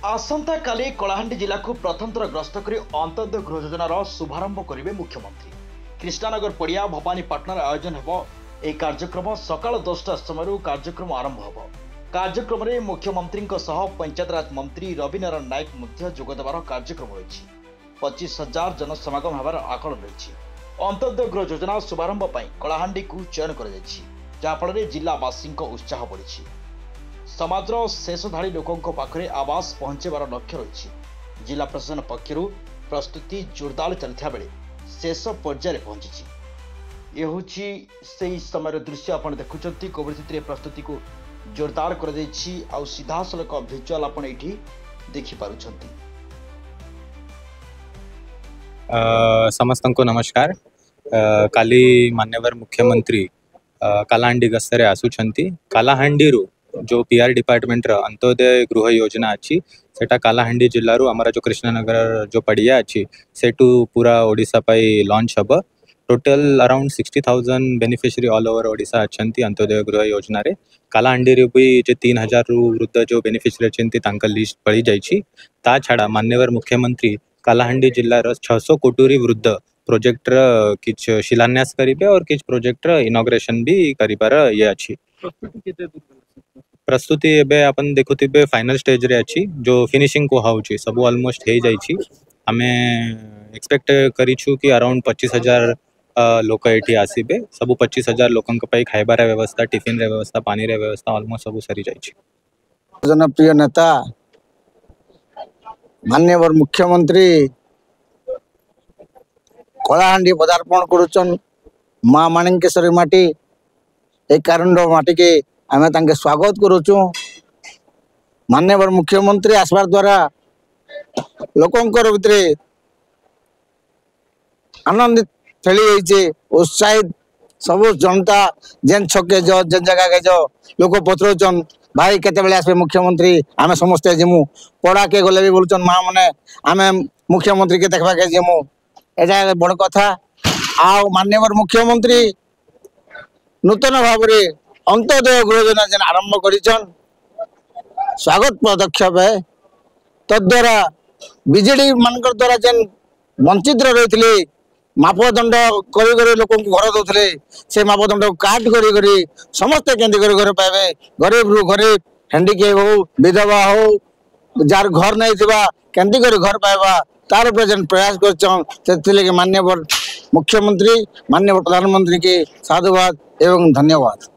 आसंता काली कलाहांडी जिला को प्रथम थर ग्रस्त कर अंत्योदय गृह योजनार शुभारंभ करेंगे मुख्यमंत्री। कृष्णानगर पड़िया भवानीपाटन आयोजन हो यह कार्यक्रम सकाल 10टा समय कार्यक्रम आरंभ हो। कार्यक्रम में मुख्यमंत्री पंचायतराज मंत्री रविनारायण नायक जोगदेवार कार्यक्रम रही 25,000 जनसमागम होवार आकलन रही। अंत्योदय गृह योजना शुभारंभ कलाहांडी को चयन कर जहाँफल जिलावासी उत्साह बढ़ी। समाजर शेष धाड़ी लोकों पाखरे आवास पहुंचेबार लक्ष्य रही। जिला प्रशासन पक्षर प्रस्तुति जोरदार चलता बेले शेष पर्यायर पहुंची। ये हूँ से समय दृश्य आप देखुं कोविड स्थिति प्रस्तुति को जोरदार कर सीधा सड़क भिजुआल आप देखिपुं। समस्त को नमस्कार। काली मान्यवर मुख्यमंत्री कालाहांडी गस्तरे आसुछंती। कालाहांडी जो पीआर डिपार्टमेंट अंत्योदय गृह योजना अच्छी सेटा कालाहांडी जिल्लारू आमर जो कृष्णनगर जो पड़िया अच्छी सेटू पूरा ओडिशा पाई launch hub. Total around 60,000 beneficiary all over Odisha अच्छी अंत्योदय गृह योजना रे। कालाहांडी रे भी जे 3,000 वृद्ध जो बेनिफिशियरी अच्छी तांका लिस्ट पड़ी जाइछि। ता छाड़ा मान्यवर मुख्यमंत्री कालाहांडी जिल्लार 600 कोटुरी वृद्ध प्रोजेक्ट किछ शिलान्यास करिवे और किछ प्रोजेक्ट इनॉग्रेशन भी करिबार ये अच्छी। प्रस्तुति एबे अपन देखुथिबे फाइनल स्टेज रे अच्छी जो फिनिशिंग को हाउची सब ऑलमोस्ट हे जाइछि। हमें एक्सपेक्ट करिछु कि अराउंड 25,000 लोक एठी आसीबे। सब 25,000 लोकन पई खाइबार व्यवस्था, टिफिन रे व्यवस्था, पानी रे व्यवस्था ऑलमोस्ट सब सरी जाइछि। जनप्रिय नेता मान्यवर मुख्यमंत्री कलाहांडी पदार्पण करुचन माँ माणिकेश्वरी माटी एक कारण माटी के आमे तांके स्वागत करुचु। मान्यवर मुख्यमंत्री आसबार द्वारा लोकंकर भितरे आनंदित फैली जाइए। उत्साहित सब जनता जेन छके जो जेन जगह के जो लोक पचरचन भाई केते बेले आसबे मुख्यमंत्री आमे समस्ते जिमु पड़ा के गले भी बोलचन माँ मने आमे मुख्यमंत्री के देखबा के जिमु एजा बड़ कथा। आ मान्यवर मुख्यमंत्री नूतन भाव में अंत्योदय गृह योजना जेन आरंभ करिछन स्वागत पदक्षेप है। तद्वारा बिजेडी मानकर द्वारा जेन वंचित रही मापदंड कर लोक घर दौले से मापदंड काट कर समस्ते केंद्र घर पाइबे। गरीब रू गरीब हैंडिकेप हो विधवा हो जार घर नहीं थिबा केंद्र घर पाइबा तार जेन प्रयास कर मान्यवर मुख्यमंत्री मान्यवर प्रधानमंत्री के साधुवाद एवं धन्यवाद।